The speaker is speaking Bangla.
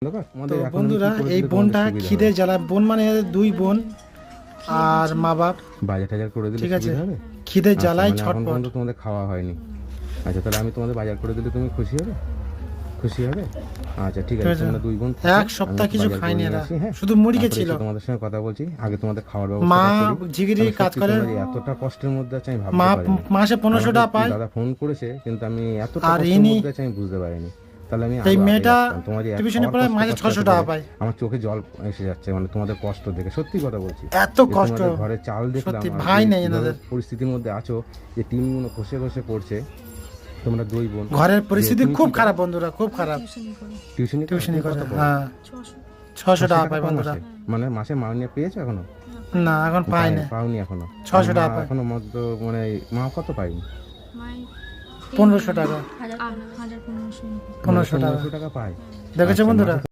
তো বন্ধুরা এই বোনটা খিদে জ্বালায়, বোন মানে দুই বোন আর মা বাপ বাজার টাজার করে দিলে ঠিক আছে, সুবিধা হবে। খিদে জ্বালায় এখন ছটপট। পর্যন্ত তোমাদের খাওয়া হয়নি। আচ্ছা তাহলে আমি তোমাদের বাজার করে দিলে তুমি খুশি হবে? খুশি হবে? আচ্ছা ঠিক আছে, তোমরা দুই বোন এক সপ্তাহ কিছু খায়নি এরা, শুধু মুড়ি খেয়েছিল। তোমাদের সঙ্গে কথা বলছি, আগে তোমাদের খাওয়ার ব্যবস্থা মা করি। জিগিরি কাজ করে, এতটা কষ্টের মধ্যে আছে আমি ভাবতে মা পারিনি। মাসে 1500 টাকা পায়, দাদা ফোন করেছে কিন্তু আমি এতটা আর কষ্টের ইনি মধ্যে আছে আমি বুঝতে পারিনি। তাহলে আমি এই আরো আগে মেয়েটা আসতাম। তোমার এই টিউশনে খাওয়ার পড়ে কষ্ট মাসে করতে 600 করতে টাকা পায়। আমার চোখে জল এসে যাচ্ছে, মানে তোমাদের কষ্ট দেখে। সত্যি কথা বলছি, এত যে কষ্ট, তোমাদের ঘরে চাল দেখলাম, সত্যি আর ভাই যে নেই কিভাবে এনাদের পরিস্থিতির মধ্যে আছো, যে টিমগুলো খসে খসে পড়ছে। তোমরা দুই বোন, ঘরের পরিস্থিতি খুব খারাপ বন্ধুরা, খুব খারাপ। টিউশনি করে, হ্যাঁ 600 টাকা পায় বন্ধুরা। মানে মাসে মাইনে পেয়েছো এখনো? না এখন পাই না, পাওনি এখনো? 600 টাকা পায়। এখনো মতো মানে মা কত পাইনি? 1500 টাকা, 1500 টাকা টাকা পায়। দেখেছো বন্ধুরা।